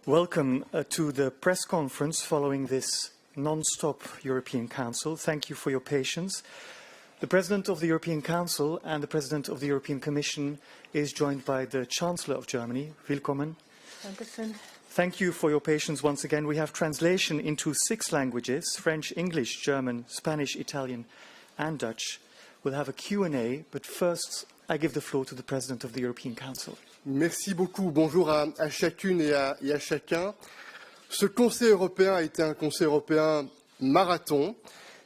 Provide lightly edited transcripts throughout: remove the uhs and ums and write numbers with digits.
Welcome to the press conference following this non-stop European Council. Thank you for your patience. The President of the European Council and the President of the European Commission is joined by the Chancellor of Germany. Willkommen. Dankeschön. Thank you for your patience once again. We have translation into 6 languages, French, English, German, Spanish, Italian and Dutch. We'll have a Q&A, but first I give the floor to the President of the European Council. Merci beaucoup. Bonjour à chacune et à chacun. Ce Conseil européen a été un Conseil européen marathon.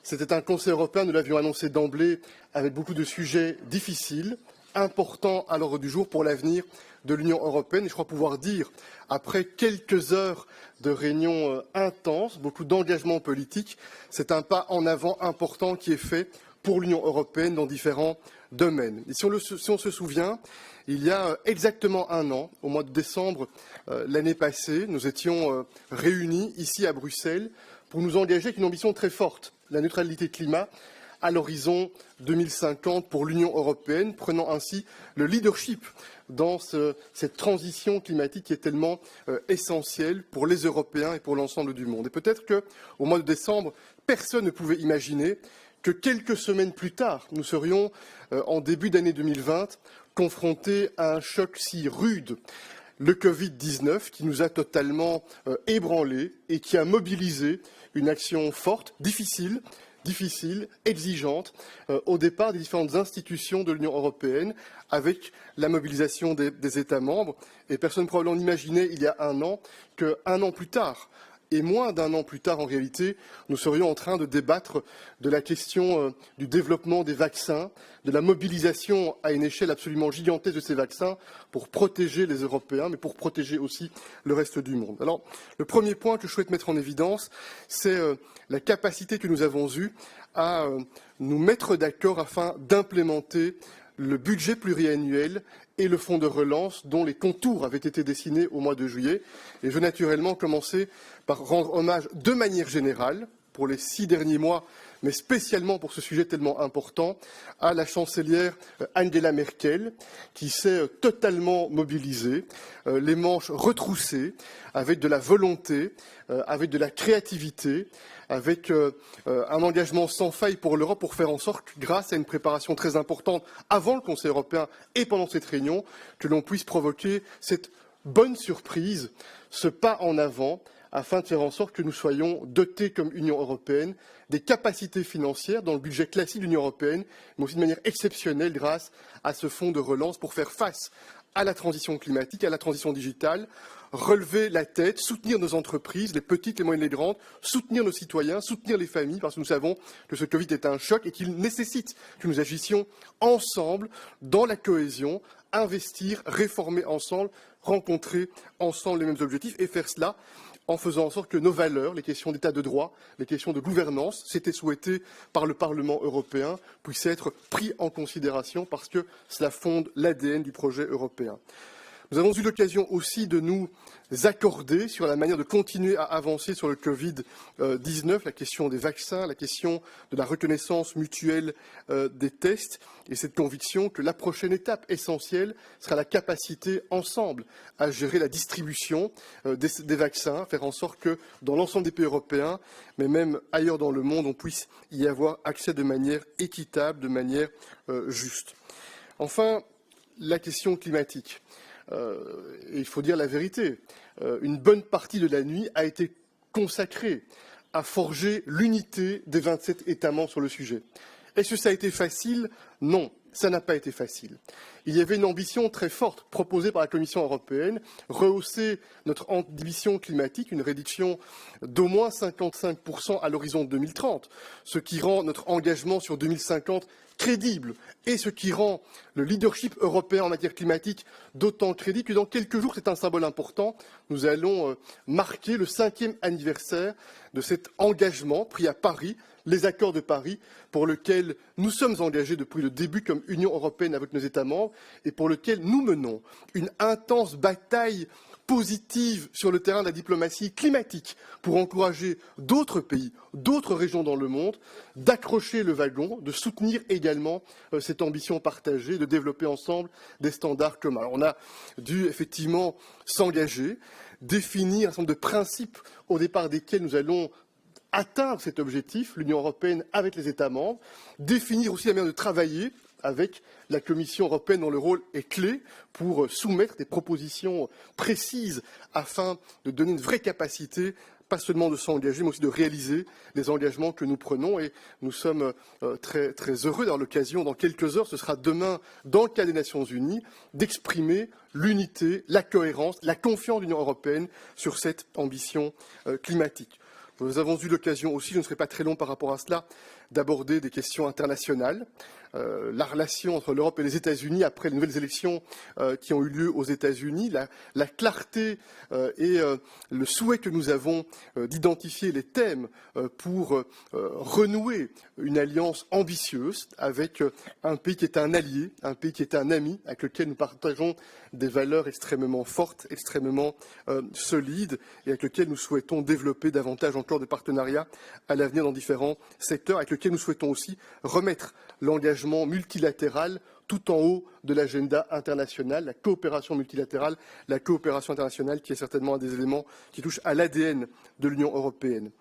C'était un Conseil européen, nous l'avions annoncé d'emblée, avec beaucoup de sujets difficiles, importants à l'ordre du jour pour l'avenir de l'Union européenne. Et je crois pouvoir dire, après quelques heures de réunions intenses, beaucoup d'engagement politique, c'est un pas en avant important qui est fait pour l'Union européenne dans différents domaines. Et si on se souvient, il y a exactement un an, au mois de décembre l'année passée, nous étions réunis ici à Bruxelles pour nous engager avec une ambition très forte, la neutralité climat à l'horizon 2050 pour l'Union européenne, prenant ainsi le leadership dans cette transition climatique qui est tellement essentielle pour les Européens et pour l'ensemble du monde. Et peut-être qu'au mois de décembre, personne ne pouvait imaginer que quelques semaines plus tard, nous serions, en début d'année 2020, confrontés à un choc si rude, le Covid-19, qui nous a totalement ébranlés et qui a mobilisé une action forte, difficile, exigeante, au départ des différentes institutions de l'Union européenne, avec la mobilisation des États membres. Et personne probablement n'imaginait, il y a un an, qu'un an plus tard, et moins d'un an plus tard, en réalité, nous serions en train de débattre de la question du développement des vaccins, de la mobilisation à une échelle absolument gigantesque de ces vaccins pour protéger les Européens, mais pour protéger aussi le reste du monde. Alors, le premier point que je souhaite mettre en évidence, c'est la capacité que nous avons eue à nous mettre d'accord afin d'implémenter le budget pluriannuel et le fonds de relance dont les contours avaient été dessinés au mois de juillet. Et je veux naturellement commencer par rendre hommage de manière générale, pour les 6 derniers mois, mais spécialement pour ce sujet tellement important, à la chancelière Angela Merkel, qui s'est totalement mobilisée, les manches retroussées, avec de la volonté, avec de la créativité, avec un engagement sans faille pour l'Europe pour faire en sorte, grâce à une préparation très importante avant le Conseil européen et pendant cette réunion, que l'on puisse provoquer cette bonne surprise, ce pas en avant, afin de faire en sorte que nous soyons dotés comme Union européenne des capacités financières dans le budget classique de l'Union européenne, mais aussi de manière exceptionnelle grâce à ce fonds de relance pour faire face à la transition climatique, à la transition digitale, relever la tête, soutenir nos entreprises, les petites, les moyennes, les grandes, soutenir nos citoyens, soutenir les familles, parce que nous savons que ce Covid est un choc et qu'il nécessite que nous agissions ensemble dans la cohésion, investir, réformer ensemble, rencontrer ensemble les mêmes objectifs et faire cela en faisant en sorte que nos valeurs, les questions d'état de droit, les questions de gouvernance, c'était souhaité par le Parlement européen, puissent être pris en considération parce que cela fonde l'ADN du projet européen. Nous avons eu l'occasion aussi de nous accorder sur la manière de continuer à avancer sur le Covid-19, la question des vaccins, la question de la reconnaissance mutuelle des tests, et cette conviction que la prochaine étape essentielle sera la capacité ensemble à gérer la distribution des vaccins, faire en sorte que dans l'ensemble des pays européens, mais même ailleurs dans le monde, on puisse y avoir accès de manière équitable, de manière juste. Enfin, la question climatique. Et il faut dire la vérité, une bonne partie de la nuit a été consacrée à forger l'unité des 27 États membres sur le sujet. Est-ce que ça a été facile? Non, ça n'a pas été facile. Il y avait une ambition très forte proposée par la Commission européenne, rehausser notre ambition climatique, une réduction d'au moins 55% à l'horizon 2030, ce qui rend notre engagement sur 2050 crédible et ce qui rend le leadership européen en matière climatique d'autant crédible que dans quelques jours, c'est un symbole important, nous allons marquer le 5e anniversaire de cet engagement pris à Paris, les accords de Paris, pour lequel nous sommes engagés depuis le début comme Union européenne avec nos États membres et pour lequel nous menons une intense bataille positive sur le terrain de la diplomatie climatique pour encourager d'autres pays, d'autres régions dans le monde, d'accrocher le wagon, de soutenir également cette ambition partagée, de développer ensemble des standards communs. Alors, on a dû effectivement s'engager, définir un certain nombre de principes au départ desquels nous allons atteindre cet objectif, l'Union européenne avec les États membres, définir aussi la manière de travailler avec la Commission européenne dont le rôle est clé pour soumettre des propositions précises afin de donner une vraie capacité, pas seulement de s'engager, mais aussi de réaliser les engagements que nous prenons. Et nous sommes très, très heureux d'avoir l'occasion, dans quelques heures, ce sera demain, dans le cas des Nations Unies, d'exprimer l'unité, la cohérence, la confiance de l'Union européenne sur cette ambition climatique. Nous avons eu l'occasion aussi, je ne serai pas très long par rapport à cela, d'aborder des questions internationales. La relation entre l'Europe et les États-Unis après les nouvelles élections qui ont eu lieu aux États-Unis, la clarté et le souhait que nous avons d'identifier les thèmes pour renouer une alliance ambitieuse avec un pays qui est un allié, un pays qui est un ami, avec lequel nous partageons des valeurs extrêmement fortes, extrêmement solides et avec lequel nous souhaitons développer davantage encore de partenariats à l'avenir dans différents secteurs, avec lequel nous souhaitons aussi remettre l'engagement multilatéral tout en haut de l'agenda international, la coopération multilatérale, la coopération internationale qui est certainement un des éléments qui touche à l'ADN de l'Union européenne.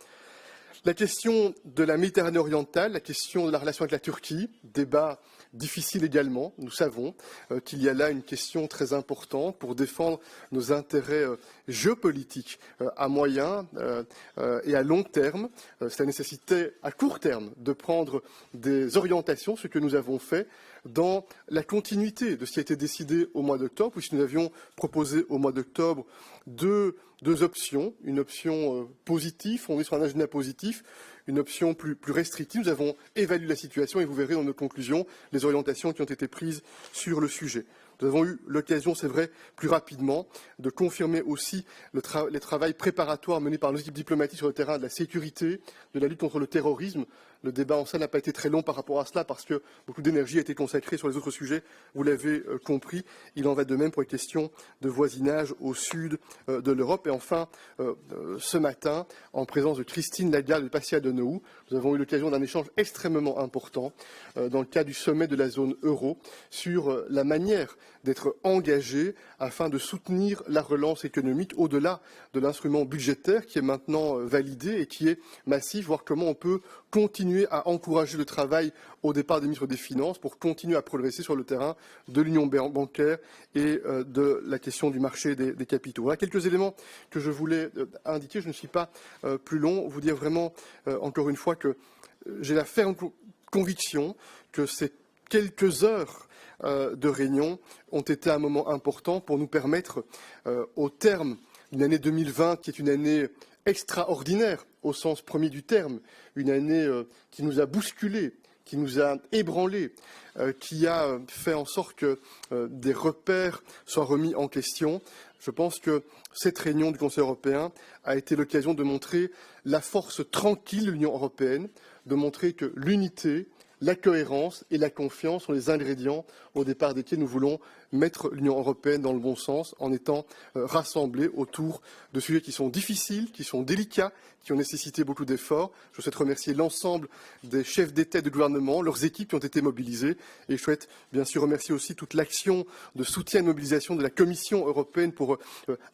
La question de la Méditerranée orientale, la question de la relation avec la Turquie, débat difficile également. Nous savons qu'il y a là une question très importante pour défendre nos intérêts géopolitiques à moyen et à long terme. C'est la nécessité à court terme de prendre des orientations, ce que nous avons fait dans la continuité de ce qui a été décidé au mois d'octobre, puisque nous avions proposé au mois d'octobre deux options, une option positive, fondée sur un agenda positif, une option plus restrictive. Nous avons évalué la situation et vous verrez dans nos conclusions les orientations qui ont été prises sur le sujet. Nous avons eu l'occasion, c'est vrai, plus rapidement, de confirmer aussi les travaux préparatoires menés par nos équipes diplomatiques sur le terrain de la sécurité, de la lutte contre le terrorisme. Le débat en salle n'a pas été très long par rapport à cela parce que beaucoup d'énergie a été consacrée sur les autres sujets. Vous l'avez compris, il en va de même pour les questions de voisinage au sud de l'Europe. Et enfin, ce matin, en présence de Christine Lagarde et de Pascal Denehou, nous avons eu l'occasion d'un échange extrêmement important dans le cadre du sommet de la zone euro sur la manière d'être engagé afin de soutenir la relance économique au-delà de l'instrument budgétaire qui est maintenant validé et qui est massif, voir comment on peut continuer à encourager le travail au départ des ministres des Finances pour continuer à progresser sur le terrain de l'union bancaire et de la question du marché des capitaux. Voilà quelques éléments que je voulais indiquer. Je ne suis pas plus long. Vous dire vraiment, encore une fois, que j'ai la ferme conviction que ces quelques heures de réunion ont été un moment important pour nous permettre, au terme d'une année 2020 qui est une année extraordinaire au sens premier du terme, une année qui nous a bousculés, qui nous a ébranlés, qui a fait en sorte que des repères soient remis en question. Je pense que cette réunion du Conseil européen a été l'occasion de montrer la force tranquille de l'Union européenne, de montrer que l'unité, la cohérence et la confiance sont les ingrédients au départ desquels nous voulons mettre l'Union européenne dans le bon sens en étant rassemblés autour de sujets qui sont difficiles, qui sont délicats, qui ont nécessité beaucoup d'efforts. Je souhaite remercier l'ensemble des chefs d'État et de gouvernement, leurs équipes qui ont été mobilisées et je souhaite bien sûr remercier aussi toute l'action de soutien et de mobilisation de la Commission européenne pour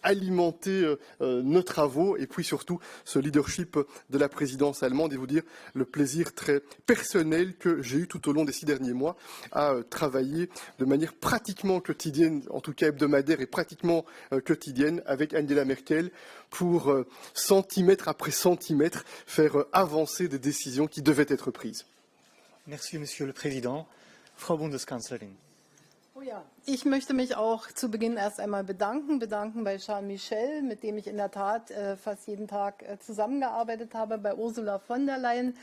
alimenter nos travaux et puis surtout ce leadership de la présidence allemande et vous dire le plaisir très personnel que j'ai eu tout au long des 6 derniers mois à travailler de manière pratiquement quotidienne, en tout cas hebdomadaire et pratiquement quotidienne avec Angela Merkel pour centimètre après centimètre faire avancer des décisions qui devaient être prises. Merci, Monsieur le Président. Frau Bundeskanzlerin. Oh ja, ich möchte mich auch zu Beginn erst einmal bedanken bei Charles Michel, mit dem ich in der Tat fast jeden Tag zusammengearbeitet habe, bei Ursula von der Leyen.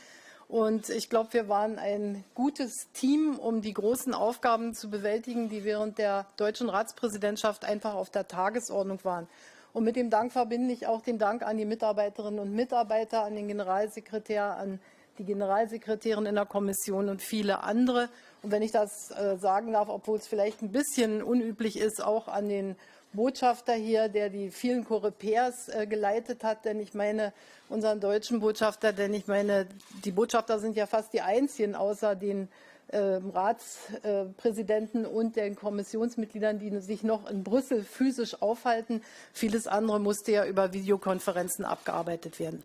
Und ich glaube, wir waren ein gutes Team, um die großen Aufgaben zu bewältigen, die während der deutschen Ratspräsidentschaft einfach auf der Tagesordnung waren. Und mit dem Dank verbinde ich auch den Dank an die Mitarbeiterinnen und Mitarbeiter, an den Generalsekretär, an die Generalsekretärin in der Kommission und viele andere. Und wenn ich das sagen darf, obwohl es vielleicht ein bisschen unüblich ist, auch an den Botschafter hier, der die vielen Korepers geleitet hat, denn ich meine, unseren deutschen Botschafter, denn ich meine, die Botschafter sind ja fast die einzigen außer den Ratspräsidenten und den Kommissionsmitgliedern, die sich noch in Brüssel physisch aufhalten. Vieles andere musste ja über Videokonferenzen abgearbeitet werden.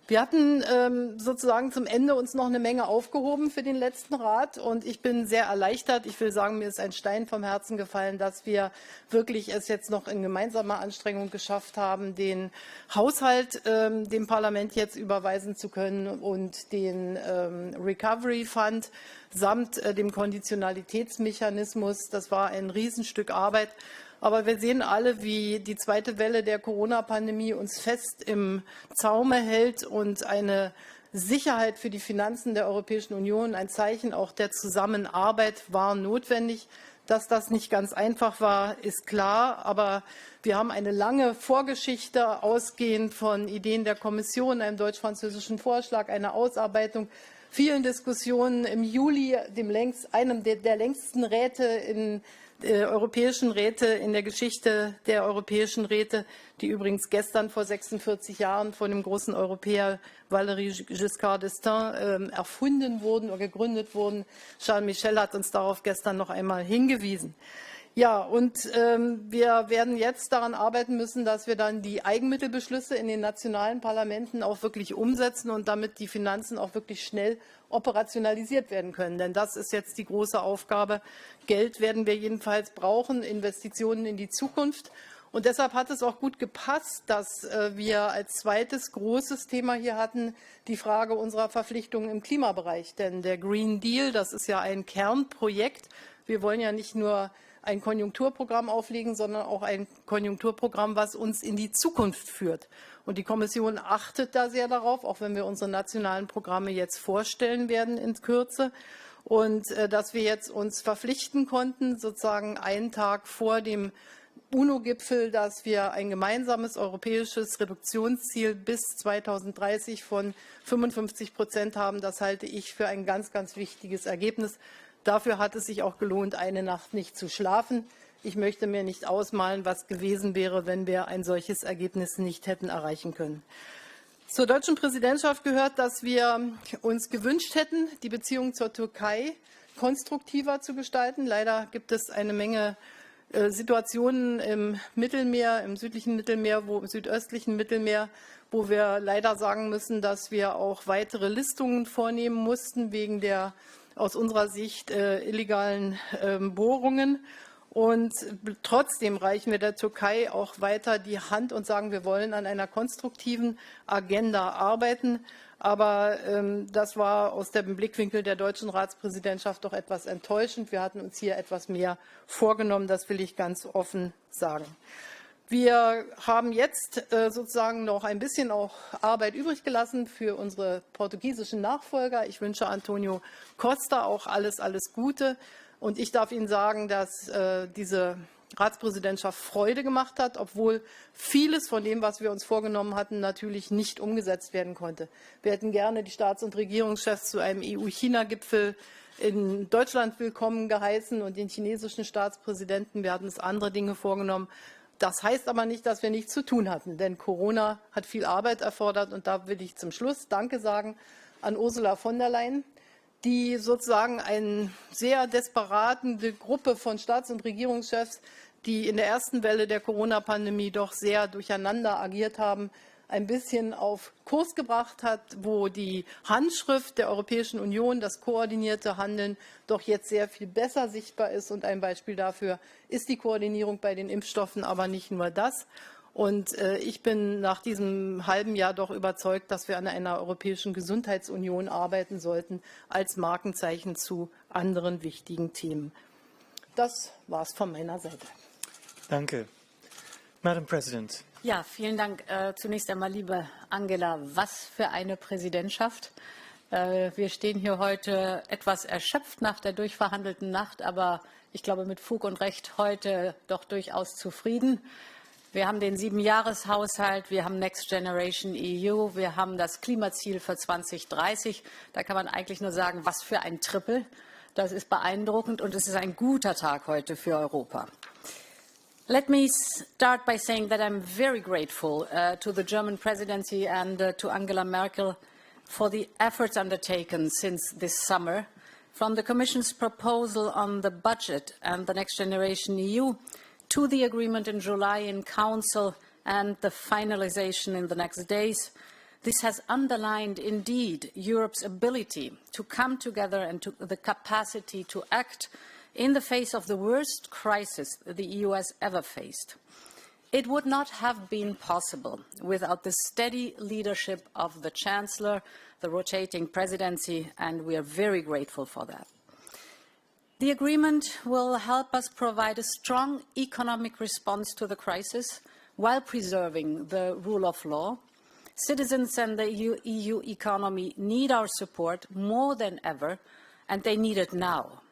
Wir hatten sozusagen zum Ende uns noch eine Menge aufgehoben für den letzten Rat und ich bin sehr erleichtert. Ich will sagen, mir ist ein Stein vom Herzen gefallen, dass wir wirklich es jetzt noch in gemeinsamer Anstrengung geschafft haben, den Haushalt dem Parlament jetzt überweisen zu können und den Recovery Fund samt dem Konditionalitätsmechanismus. Das war ein Riesenstück Arbeit. Aber wir sehen alle, wie die zweite Welle der Corona-Pandemie uns fest im Zaume hält und eine Sicherheit für die Finanzen der Europäischen Union, ein Zeichen auch der Zusammenarbeit war notwendig. Dass das nicht ganz einfach war, ist klar. Aber wir haben eine lange Vorgeschichte, ausgehend von Ideen der Kommission, einem deutsch-französischen Vorschlag, einer Ausarbeitung, vielen Diskussionen im Juli, einem der längsten Räte europäischen Räte in der Geschichte der europäischen Räte, die übrigens gestern vor 46 Jahren von dem großen Europäer Valéry Giscard d'Estaing erfunden wurden oder gegründet wurden. Charles Michel hat uns darauf gestern noch einmal hingewiesen. Ja, und wir werden jetzt daran arbeiten müssen, dass wir dann die Eigenmittelbeschlüsse in den nationalen Parlamenten auch wirklich umsetzen und damit die Finanzen auch wirklich schnell operationalisiert werden können. Denn das ist jetzt die große Aufgabe. Geld werden wir jedenfalls brauchen, Investitionen in die Zukunft. Und deshalb hat es auch gut gepasst, dass wir als zweites großes Thema hier hatten, die Frage unserer Verpflichtungen im Klimabereich. Denn der Green Deal, das ist ja ein Kernprojekt. Wir wollen ja nicht nur ein Konjunkturprogramm auflegen, sondern auch ein Konjunkturprogramm, was uns in die Zukunft führt. Und die Kommission achtet da sehr darauf, auch wenn wir unsere nationalen Programme jetzt vorstellen werden in Kürze. Und dass wir jetzt uns verpflichten konnten, sozusagen einen Tag vor dem UNO-Gipfel, dass wir ein gemeinsames europäisches Reduktionsziel bis 2030 von 55% haben, das halte ich für ein ganz, ganz wichtiges Ergebnis. Dafür hat es sich auch gelohnt, eine Nacht nicht zu schlafen. Ich möchte mir nicht ausmalen, was gewesen wäre, wenn wir ein solches Ergebnis nicht hätten erreichen können. Zur deutschen Präsidentschaft gehört, dass wir uns gewünscht hätten, die Beziehung zur Türkei konstruktiver zu gestalten. Leider gibt es eine Menge Situationen im Mittelmeer, im südlichen Mittelmeer, im südöstlichen Mittelmeer, wo wir leider sagen müssen, dass wir auch weitere Listungen vornehmen mussten wegen der aus unserer Sicht illegalen Bohrungen. Und trotzdem reichen wir der Türkei auch weiter die Hand und sagen, wir wollen an einer konstruktiven Agenda arbeiten. Aber das war aus dem Blickwinkel der deutschen Ratspräsidentschaft doch etwas enttäuschend. Wir hatten uns hier etwas mehr vorgenommen, das will ich ganz offen sagen. Wir haben jetzt sozusagen noch ein bisschen auch Arbeit übrig gelassen für unsere portugiesischen Nachfolger. Ich wünsche Antonio Costa auch alles Gute. Und ich darf Ihnen sagen, dass diese Ratspräsidentschaft Freude gemacht hat, obwohl vieles von dem, was wir uns vorgenommen hatten, natürlich nicht umgesetzt werden konnte. Wir hätten gerne die Staats- und Regierungschefs zu einem EU-China-Gipfel in Deutschland willkommen geheißen und den chinesischen Staatspräsidenten. Wir hatten uns andere Dinge vorgenommen. Das heißt aber nicht, dass wir nichts zu tun hatten, denn Corona hat viel Arbeit erfordert. Und da will ich zum Schluss Danke sagen an Ursula von der Leyen, die sozusagen eine sehr desperate Gruppe von Staats- und Regierungschefs, die in der ersten Welle der Corona-Pandemie doch sehr durcheinander agiert haben, ein bisschen auf Kurs gebracht hat, wo die Handschrift der Europäischen Union, das koordinierte Handeln, doch jetzt sehr viel besser sichtbar ist. Und ein Beispiel dafür ist die Koordinierung bei den Impfstoffen, aber nicht nur das. Und ich bin nach diesem halben Jahr doch überzeugt, dass wir an einer Europäischen Gesundheitsunion arbeiten sollten, als Markenzeichen zu anderen wichtigen Themen. Das war's von meiner Seite. Danke. Madam President. Ja, vielen Dank. Zunächst einmal, liebe Angela, was für eine Präsidentschaft. Wir stehen hier heute etwas erschöpft nach der durchverhandelten Nacht, aber ich glaube mit Fug und Recht heute doch durchaus zufrieden. Wir haben den 7-Jahres-Haushalt, wir haben Next Generation EU, wir haben das Klimaziel für 2030. Da kann man eigentlich nur sagen, was für ein Triple. Das ist beeindruckend und es ist ein guter Tag heute für Europa. Let me start by saying that I'm very grateful to the German presidency and to Angela Merkel for the efforts undertaken since this summer from the Commission's proposal on the budget and the Next Generation EU to the agreement in July in Council and the finalization in the next days, this has underlined indeed Europe's ability to come together and the capacity to act in the face of the worst crisis the EU has ever faced. It would not have been possible without the steady leadership of the Chancellor, the rotating presidency, and we are very grateful for that. The agreement will help us provide a strong economic response to the crisis while preserving the rule of law. Citizens and the EU economy need our support more than ever, and they need it now.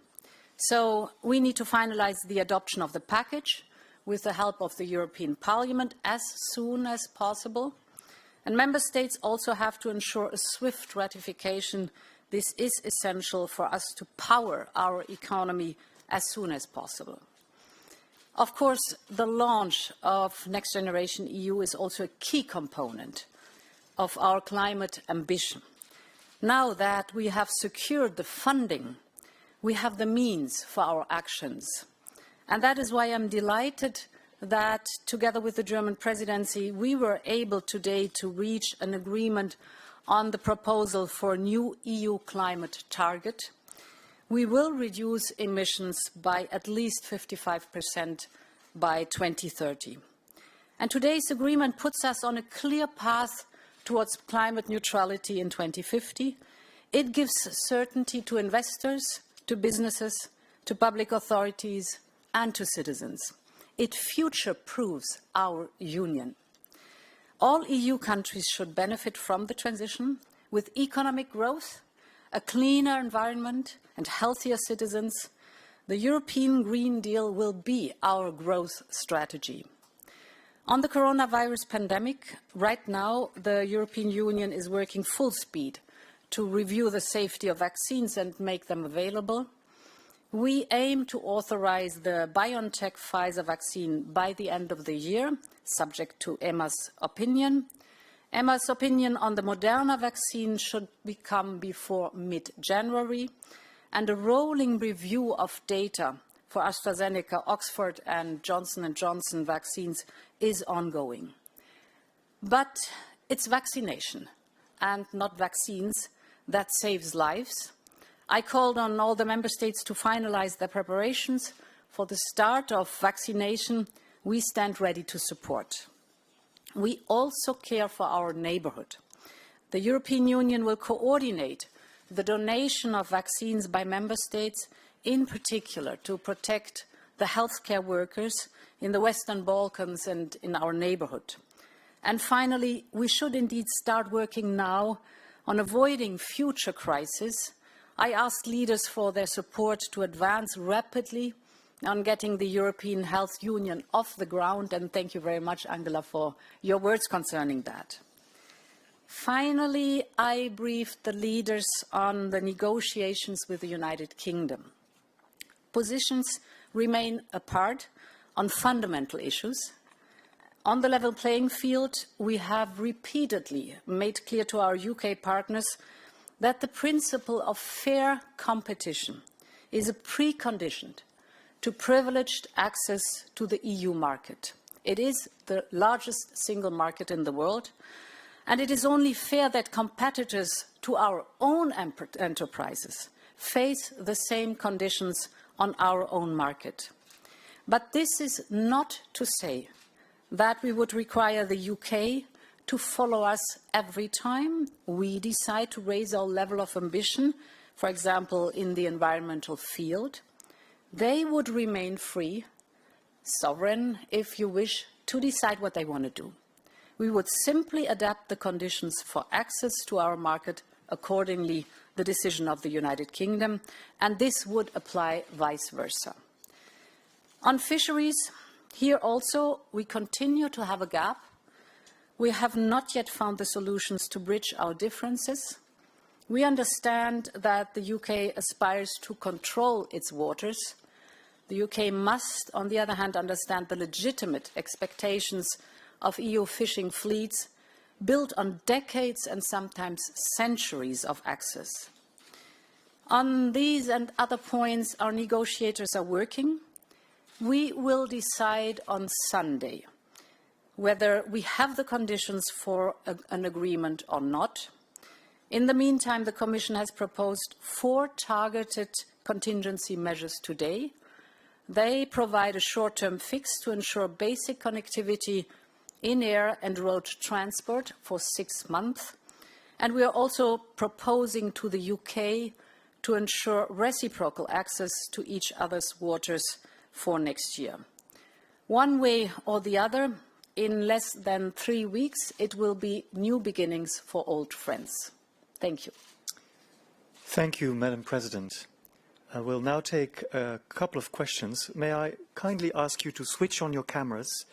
So we need to finalize the adoption of the package with the help of the European Parliament as soon as possible. And Member States also have to ensure a swift ratification. This is essential for us to power our economy as soon as possible. Of course, the launch of Next Generation EU is also a key component of our climate ambition. Now that we have secured the funding, we have the means for our actions. And that is why I'm delighted that, together with the German presidency, we were able today to reach an agreement on the proposal for a new EU climate target. We will reduce emissions by at least 55% by 2030. And today's agreement puts us on a clear path towards climate neutrality in 2050. It gives certainty to investors, to businesses, to public authorities, and to citizens. It future-proofs our union. All EU countries should benefit from the transition with economic growth, a cleaner environment, and healthier citizens. The European Green Deal will be our growth strategy. On the coronavirus pandemic, right now, the European Union is working full speed to review the safety of vaccines and make them available. We aim to authorize the BioNTech-Pfizer vaccine by the end of the year, subject to EMA's opinion. EMA's opinion on the Moderna vaccine should become before mid-January, and a rolling review of data for AstraZeneca, Oxford and Johnson & Johnson vaccines is ongoing. But it's vaccination and not vaccines that saves lives. I called on all the member states to finalize their preparations for the start of vaccination. We stand ready to support. We also care for our neighborhood. The European Union will coordinate the donation of vaccines by member states, in particular to protect the healthcare workers in the Western Balkans and in our neighborhood. And finally, we should indeed start working now on avoiding future crises. I asked leaders for their support to advance rapidly on getting the European Health Union off the ground, and thank you very much, Angela, for your words concerning that. Finally, I briefed the leaders on the negotiations with the United Kingdom. Positions remain apart on fundamental issues. On the level playing field, we have repeatedly made clear to our UK partners that the principle of fair competition is a precondition to privileged access to the EU market. It is the largest single market in the world, and it is only fair that competitors to our own enterprises face the same conditions on our own market. But this is not to say that we would require the UK to follow us every time we decide to raise our level of ambition, for example, in the environmental field. They would remain free, sovereign, if you wish, to decide what they want to do. We would simply adapt the conditions for access to our market accordingly the decision of the United Kingdom, and this would apply vice versa. On fisheries, here also we continue to have a gap. We have not yet found the solutions to bridge our differences. We understand that the UK aspires to control its waters. The UK must, on the other hand, understand the legitimate expectations of EU fishing fleets built on decades and sometimes centuries of access. On these and other points, our negotiators are working. We will decide on Sunday whether we have the conditions for an agreement or not. In the meantime, the Commission has proposed 4 targeted contingency measures today. They provide a short-term fix to ensure basic connectivity in air and road transport for 6 months. And we are also proposing to the UK to ensure reciprocal access to each other's waters for next year. One way or the other, in less than 3 weeks, it will be new beginnings for old friends. Thank you. Thank you, Madam President. We'll now take a couple of questions. May I kindly ask you to switch on your cameras?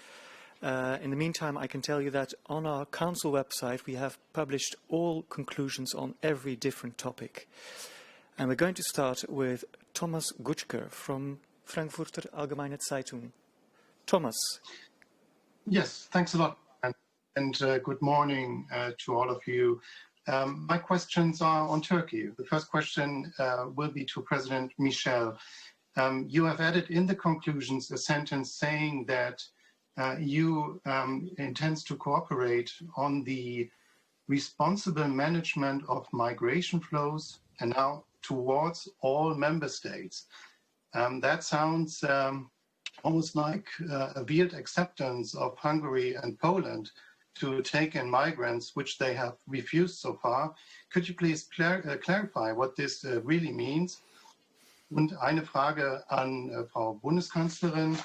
In the meantime, I can tell you that on our Council website, we have published all conclusions on every different topic. And we're going to start with Thomas Gutschker from Frankfurter Allgemeine Zeitung. Thomas. Yes, thanks a lot, and good morning to all of you. My questions are on Turkey. The first question will be to President Mishel. You have added in the conclusions a sentence saying that you intends to cooperate on the responsible management of migration flows and now towards all member states. That sounds almost like a veiled acceptance of Hungary and Poland to take in migrants, which they have refused so far. Could you please clarify what this really means? Und eine Frage an Frau Bundeskanzlerin.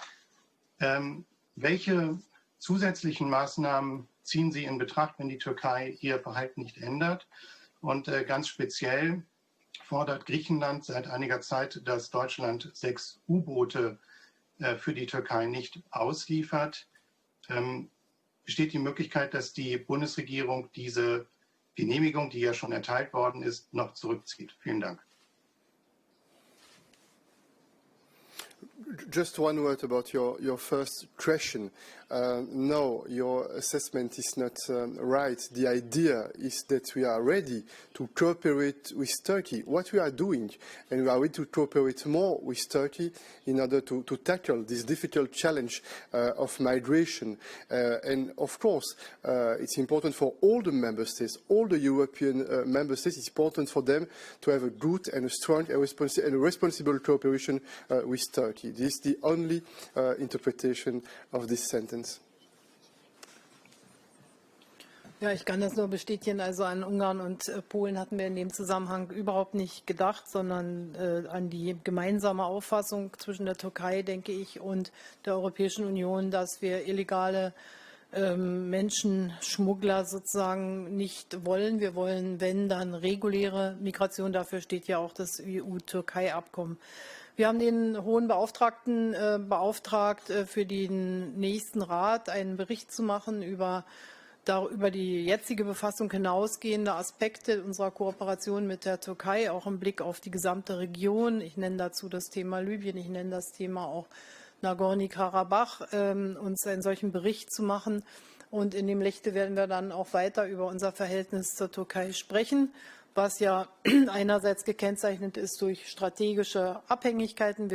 Welche zusätzlichen Maßnahmen ziehen Sie in Betracht, wenn die Türkei ihr Verhalten nicht ändert? Und ganz speziell fordert Griechenland seit einiger Zeit, dass Deutschland 6 U-Boote für die Türkei nicht ausliefert. Besteht die Möglichkeit, dass die Bundesregierung diese Genehmigung, die ja schon erteilt worden ist, noch zurückzieht? Vielen Dank. Just one word about your first question. No, your assessment is not right. The idea is that we are ready to cooperate with Turkey. What we are doing, and we are ready to cooperate more with Turkey in order to tackle this difficult challenge of migration. And of course, it's important for all the member states, all the European member states. It's important for them to have a good and a strong and responsible cooperation with Turkey. This is the only interpretation of this sentence. Ja, ich kann das nur bestätigen. Also an Ungarn und Polen hatten wir in dem Zusammenhang überhaupt nicht gedacht, sondern an die gemeinsame Auffassung zwischen der Türkei, denke ich, und der Europäischen Union, dass wir illegale Menschenschmuggler sozusagen nicht wollen. Wir wollen, wenn, dann reguläre Migration. Dafür steht ja auch das EU-Türkei-Abkommen. Wir haben den Hohen Beauftragten beauftragt, für den nächsten Rat einen Bericht zu machen über die jetzige Befassung hinausgehende Aspekte unserer Kooperation mit der Türkei, auch im Blick auf die gesamte Region. Ich nenne dazu das Thema Libyen, ich nenne das Thema auch Nagorny-Karabach, uns einen solchen Bericht zu machen. Und in dem Lichte werden wir dann auch weiter über unser Verhältnis zur Türkei sprechen, was ja einerseits gekennzeichnet ist durch strategische Abhängigkeiten.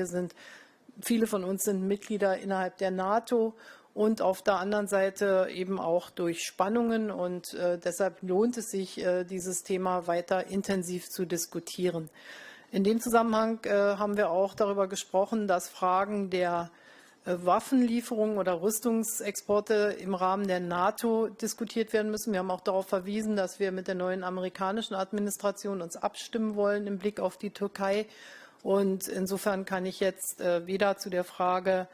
Viele von uns sind Mitglieder innerhalb der NATO und auf der anderen Seite eben auch durch Spannungen. Und deshalb lohnt es sich, dieses Thema weiter intensiv zu diskutieren. In dem Zusammenhang haben wir auch darüber gesprochen, dass Fragen der Waffenlieferungen oder Rüstungsexporte im Rahmen der NATO diskutiert werden müssen. Wir haben auch darauf verwiesen, dass wir mit der neuen amerikanischen Administration uns abstimmen wollen im Blick auf die Türkei. Und insofern kann ich jetzt weder zu der Frage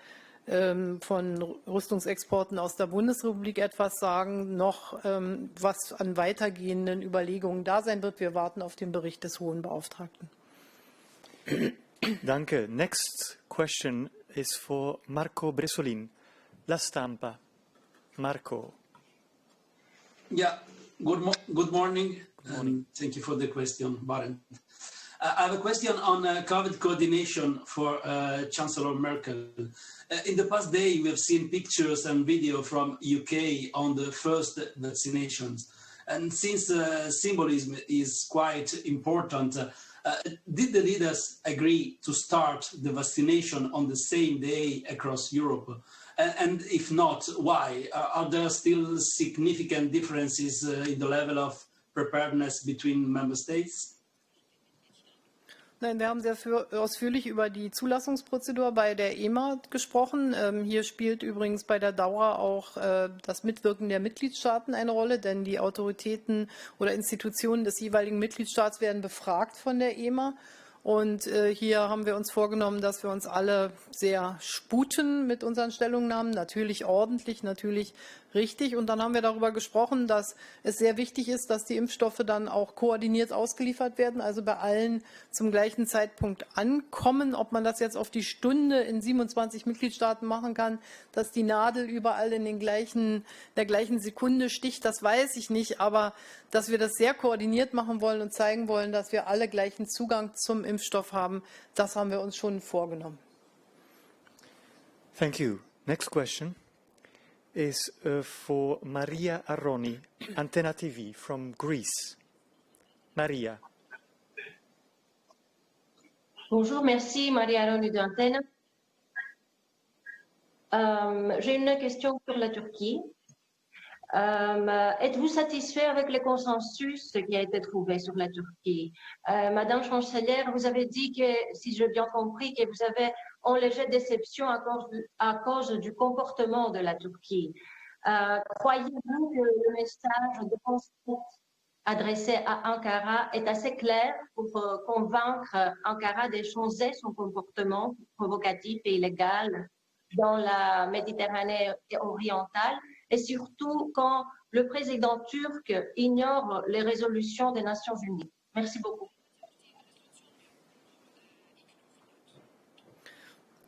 von Rüstungsexporten aus der Bundesrepublik etwas sagen, noch was an weitergehenden Überlegungen da sein wird. Wir warten auf den Bericht des Hohen Beauftragten. Danke. Next question is for Marco Bressolin, La Stampa. Marco. Yeah, good morning. Thank you for the question, Baron. I have a question on COVID coordination for Chancellor Merkel. In the past day, we have seen pictures and video from UK on the first vaccinations. And since symbolism is quite important, did the leaders agree to start the vaccination on the same day across Europe? And if not, why? Are there still significant differences in the level of preparedness between member states? Nein, wir haben sehr ausführlich über die Zulassungsprozedur bei der EMA gesprochen. Hier spielt übrigens bei der Dauer auch das Mitwirken der Mitgliedstaaten eine Rolle, denn die Autoritäten oder Institutionen des jeweiligen Mitgliedstaats werden befragt von der EMA. Und hier haben wir uns vorgenommen, dass wir uns alle sehr sputen mit unseren Stellungnahmen, natürlich ordentlich, natürlich richtig. Und dann haben wir darüber gesprochen, dass es sehr wichtig ist, dass die Impfstoffe dann auch koordiniert ausgeliefert werden, also bei allen zum gleichen Zeitpunkt ankommen. Ob man das jetzt auf die Stunde in 27 Mitgliedstaaten machen kann, dass die Nadel überall in der gleichen Sekunde sticht, das weiß ich nicht. Aber dass wir das sehr koordiniert machen wollen und zeigen wollen, dass wir alle gleichen Zugang zum Impfstoff haben, das haben wir uns schon vorgenommen. Thank you. Next question is for Maria Arroni, Antenna TV from Greece. Maria. Bonjour, merci, Maria Arroni d'Antenne. J'ai une question sur la Turquie. Êtes-vous satisfait avec le consensus qui a été trouvé sur la Turquie? Madame Chancelière, vous avez dit que, si j'ai bien compris, que vous avez une légère déception à cause du comportement de la Turquie. Croyez-vous que le message de concept adressé à Ankara est assez clair pour convaincre Ankara de changer son comportement provocatif et illégal dans la Méditerranée orientale, et surtout quand le président turc ignore les résolutions des Nations Unies? Merci beaucoup.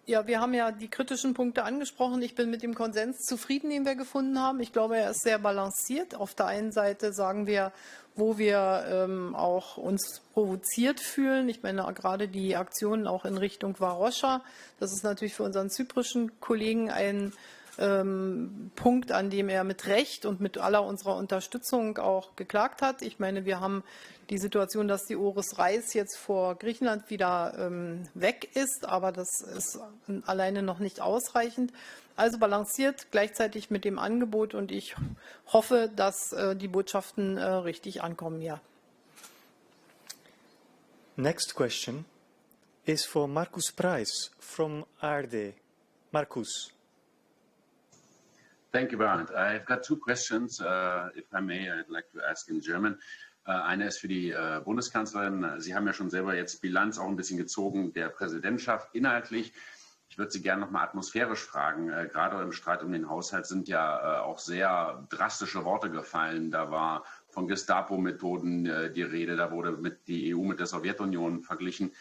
Ja, wir haben ja die kritischen Punkte angesprochen. Ich bin mit dem Konsens zufrieden, den wir gefunden haben. Ich glaube, er ist sehr balanciert. Auf der einen Seite sagen wir, wo wir auch uns provoziert fühlen. Ich meine, gerade die Aktionen auch in Richtung Varosha. Das ist natürlich für unseren zyprischen Kollegen ein Punkt, an dem er mit Recht und mit aller unserer Unterstützung auch geklagt hat. Ich meine, wir haben die Situation, dass die Oris Reis jetzt vor Griechenland wieder weg ist, aber das ist alleine noch nicht ausreichend. Also balanciert gleichzeitig mit dem Angebot, und ich hoffe, dass die Botschaften richtig ankommen. Ja. Next question is for Markus Preiss from ARD. Markus. Thank you, Bernd. I've got two questions, if I may, I'd like to ask in German. Eine ist für die Bundeskanzlerin. Sie haben ja schon selber jetzt Bilanz auch ein bisschen gezogen der Präsidentschaft inhaltlich. Ich würde Sie gerne noch mal atmosphärisch fragen. Gerade im Streit um den Haushalt sind ja auch sehr drastische Worte gefallen. Da war von Gestapo-Methoden die Rede, da wurde die EU mit der Sowjetunion verglichen.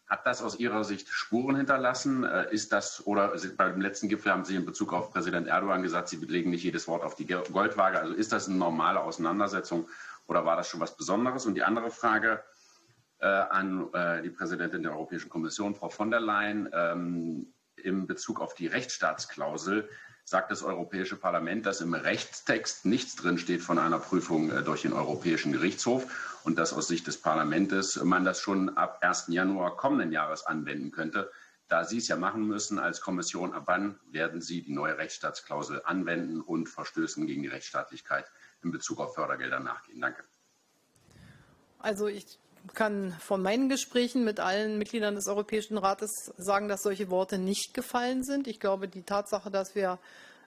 Hat das aus Ihrer Sicht Spuren hinterlassen? Ist das, oder beim letzten Gipfel haben Sie in Bezug auf Präsident Erdogan gesagt, Sie legen nicht jedes Wort auf die Goldwaage. Also ist das eine normale Auseinandersetzung oder war das schon was Besonderes? Und die andere Frage an die Präsidentin der Europäischen Kommission, Frau von der Leyen, in Bezug auf die Rechtsstaatsklausel sagt das Europäische Parlament, dass im Rechtstext nichts drinsteht von einer Prüfung durch den Europäischen Gerichtshof und dass aus Sicht des Parlaments man das schon ab 1. Januar kommenden Jahres anwenden könnte. Da Sie es ja machen müssen als Kommission, ab wann werden Sie die neue Rechtsstaatsklausel anwenden und Verstößen gegen die Rechtsstaatlichkeit in Bezug auf Fördergelder nachgehen? Danke. Also ich kann von meinen Gesprächen mit allen Mitgliedern des Europäischen Rates sagen, dass solche Worte nicht gefallen sind. Ich glaube, die Tatsache, dass wir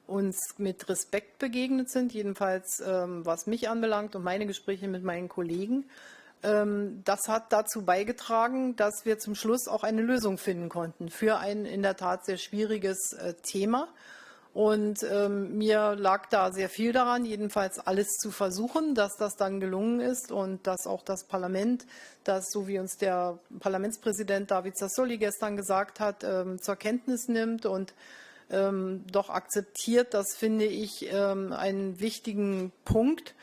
uns mit Respekt begegnet sind, jedenfalls was mich anbelangt und meine Gespräche mit meinen Kollegen, das hat dazu beigetragen, dass wir zum Schluss auch eine Lösung finden konnten für ein in der Tat sehr schwieriges Thema. Und mir lag da sehr viel daran, jedenfalls alles zu versuchen, dass das dann gelungen ist und dass auch das Parlament, das, so wie uns der Parlamentspräsident David Sassoli gestern gesagt hat, zur Kenntnis nimmt und doch akzeptiert. Das finde ich einen wichtigen Punkt.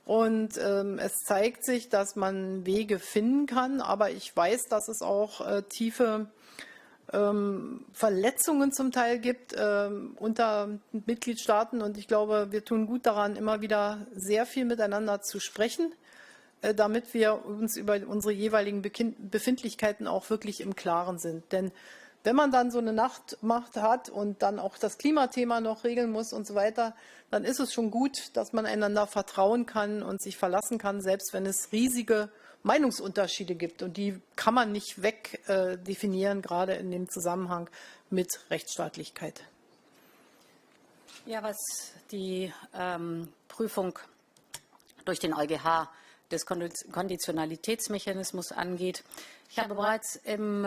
Und es zeigt sich, dass man Wege finden kann, aber ich weiß, dass es auch tiefe Verletzungen zum Teil gibt unter Mitgliedstaaten. Und ich glaube, wir tun gut daran, immer wieder sehr viel miteinander zu sprechen, damit wir uns über unsere jeweiligen Befindlichkeiten auch wirklich im Klaren sind. Denn wenn man dann so eine Nachtmacht hat und dann auch das Klimathema noch regeln muss und so weiter, dann ist es schon gut, dass man einander vertrauen kann und sich verlassen kann, selbst wenn es riesige Meinungsunterschiede gibt. Und die kann man nicht wegdefinieren, gerade in dem Zusammenhang mit Rechtsstaatlichkeit. Ja, was die Prüfung durch den EuGH des Konditionalitätsmechanismus angeht. Ich habe bereits im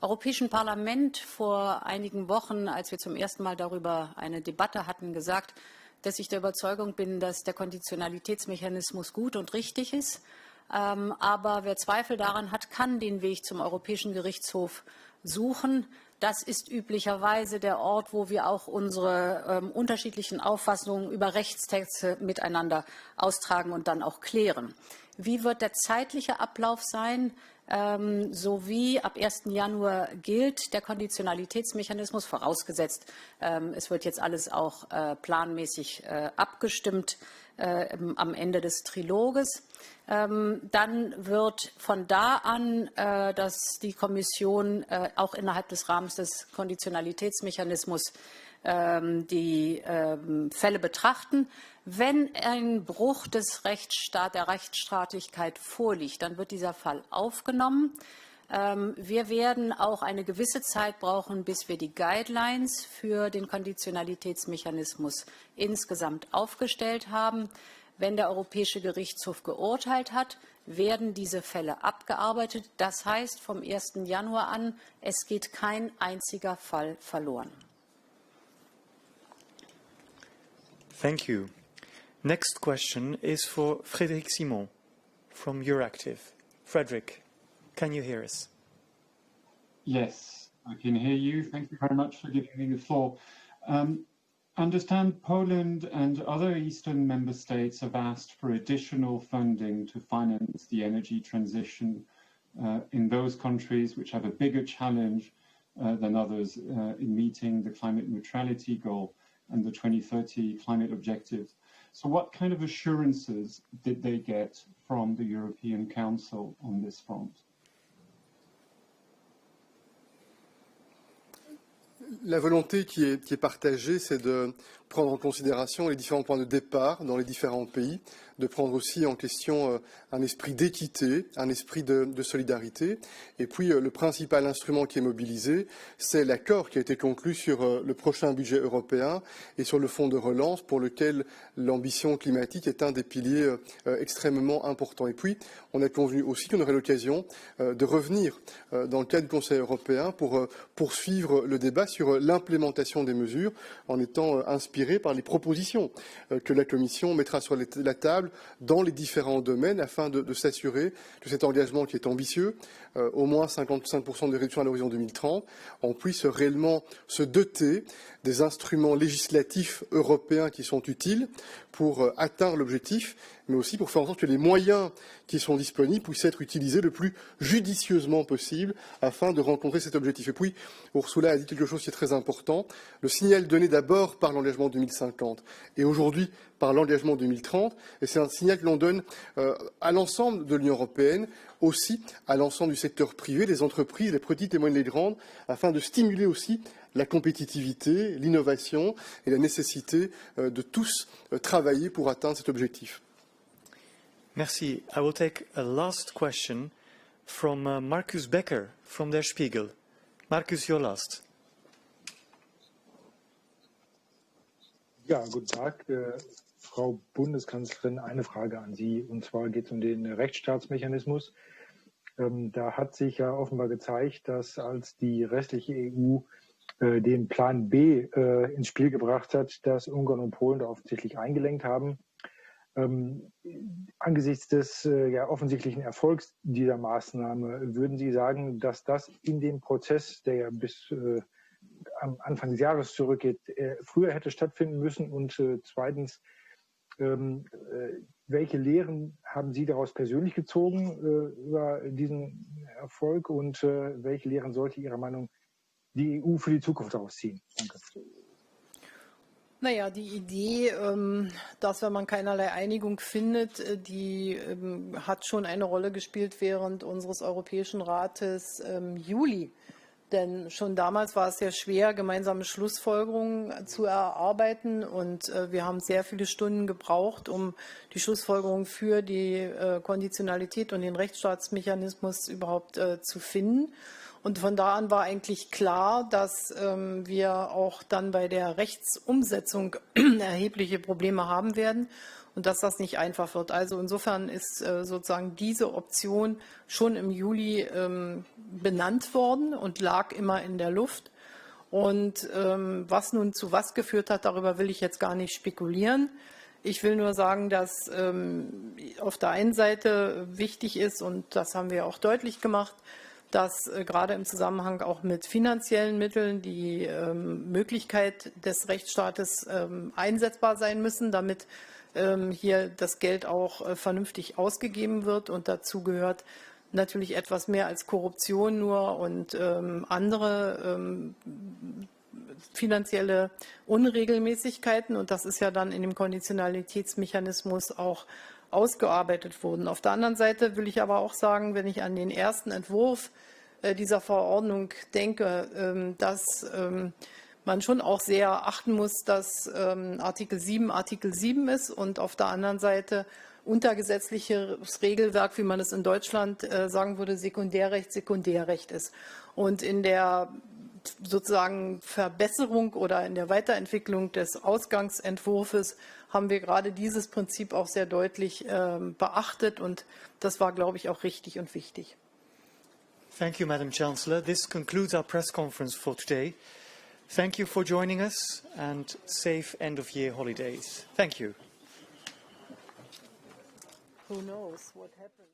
Europäischen Parlament vor einigen Wochen, als wir zum ersten Mal darüber eine Debatte hatten, gesagt, dass ich der Überzeugung bin, dass der Konditionalitätsmechanismus gut und richtig ist. Aber wer Zweifel daran hat, kann den Weg zum Europäischen Gerichtshof suchen. Das ist üblicherweise der Ort, wo wir auch unsere unterschiedlichen Auffassungen über Rechtstexte miteinander austragen und dann auch klären. Wie wird der zeitliche Ablauf sein? Sowie ab 1. Januar gilt der Konditionalitätsmechanismus, vorausgesetzt, es wird jetzt alles auch planmäßig abgestimmt am Ende des Triloges. Dann wird von da an, dass die Kommission auch innerhalb des Rahmens des Konditionalitätsmechanismus die Fälle betrachten. Wenn ein Bruch der Rechtsstaatlichkeit vorliegt, dann wird dieser Fall aufgenommen. Wir werden auch eine gewisse Zeit brauchen, bis wir die Guidelines für den Konditionalitätsmechanismus insgesamt aufgestellt haben. Wenn der Europäische Gerichtshof geurteilt hat, werden diese Fälle abgearbeitet. Das heißt, vom 1. Januar an, es geht kein einziger Fall verloren. Thank you. Next question is for Frédéric Simon from Euractiv. Frédéric, can you hear us? Yes, I can hear you. Thank you very much for giving me the floor. Understand Poland and other Eastern member states have asked for additional funding to finance the energy transition in those countries which have a bigger challenge than others in meeting the climate neutrality goal and the 2030 climate objectives. So what kind of assurances did they get from the European Council on this front? La volonté qui est partagée, c'est de prendre en considération les différents points de départ dans les différents pays, de prendre aussi en question un esprit d'équité, un esprit de solidarité. Et puis le principal instrument qui est mobilisé, c'est l'accord qui a été conclu sur le prochain budget européen et sur le fonds de relance pour lequel l'ambition climatique est un des piliers extrêmement importants. Et puis on a convenu aussi qu'on aurait l'occasion de revenir dans le cadre du Conseil européen pour poursuivre le débat sur l'implémentation des mesures en étant inspiré par les propositions que la Commission mettra sur la table dans les différents domaines afin de s'assurer que cet engagement qui est ambitieux, au moins 55% de réduction à l'horizon 2030, on puisse réellement se doter des instruments législatifs européens qui sont utiles pour atteindre l'objectif, mais aussi pour faire en sorte que les moyens qui sont disponibles puissent être utilisés le plus judicieusement possible afin de rencontrer cet objectif. Et puis, Ursula a dit quelque chose qui est très important, le signal donné d'abord par l'engagement 2050 et aujourd'hui par l'engagement 2030, et c'est un signal que l'on donne à l'ensemble de l'Union européenne, aussi à l'ensemble du secteur privé, des entreprises, les petites et moyennes et les grandes, afin de stimuler aussi la compétitivité, l'innovation et la nécessité de tous travailler pour atteindre cet objectif. Merci. I will take a last question from Markus Becker from Der Spiegel. Markus, you're last. Ja, guten Tag. Frau Bundeskanzlerin, eine Frage an Sie. Und zwar geht es um den Rechtsstaatsmechanismus. Da hat sich ja offenbar gezeigt, dass als die restliche EU den Plan B ins Spiel gebracht hat, dass Ungarn und Polen da offensichtlich eingelenkt haben. Angesichts des offensichtlichen Erfolgs dieser Maßnahme, würden Sie sagen, dass das in dem Prozess, der ja bis am Anfang des Jahres zurückgeht, früher hätte stattfinden müssen? Und zweitens, welche Lehren haben Sie daraus persönlich gezogen über diesen Erfolg und welche Lehren sollte Ihrer Meinung die EU für die Zukunft daraus ziehen? Danke. Naja, die Idee, dass wenn man keinerlei Einigung findet, die hat schon eine Rolle gespielt während unseres Europäischen Rates im Juli. Denn schon damals war es sehr schwer, gemeinsame Schlussfolgerungen zu erarbeiten. Und wir haben sehr viele Stunden gebraucht, um die Schlussfolgerungen für die Konditionalität und den Rechtsstaatsmechanismus überhaupt zu finden. Und von da an war eigentlich klar, dass wir auch dann bei der Rechtsumsetzung erhebliche Probleme haben werden und dass das nicht einfach wird. Also insofern ist sozusagen diese Option schon im Juli benannt worden und lag immer in der Luft. Und was nun zu was geführt hat, darüber will ich jetzt gar nicht spekulieren. Ich will nur sagen, dass auf der einen Seite wichtig ist, und das haben wir auch deutlich gemacht, dass gerade im Zusammenhang auch mit finanziellen Mitteln die Möglichkeit des Rechtsstaates einsetzbar sein müssen, damit hier das Geld auch vernünftig ausgegeben wird. Und dazu gehört natürlich etwas mehr als Korruption nur und andere finanzielle Unregelmäßigkeiten. Und das ist ja dann in dem Konditionalitätsmechanismus auch ausgearbeitet wurden. Auf der anderen Seite will ich aber auch sagen, wenn ich an den ersten Entwurf dieser Verordnung denke, dass man schon auch sehr achten muss, dass Artikel 7 ist und auf der anderen Seite untergesetzliches Regelwerk, wie man es in Deutschland sagen würde, Sekundärrecht ist. Und in der sozusagen Verbesserung oder in der Weiterentwicklung des Ausgangsentwurfs haben wir gerade dieses Prinzip auch sehr deutlich beachtet und das war, glaube ich, auch richtig und wichtig. Thank you, Madam Chancellor. This concludes our press conference for today. Thank you for joining us and safe end-of-year holidays. Thank you. Who knows what happened?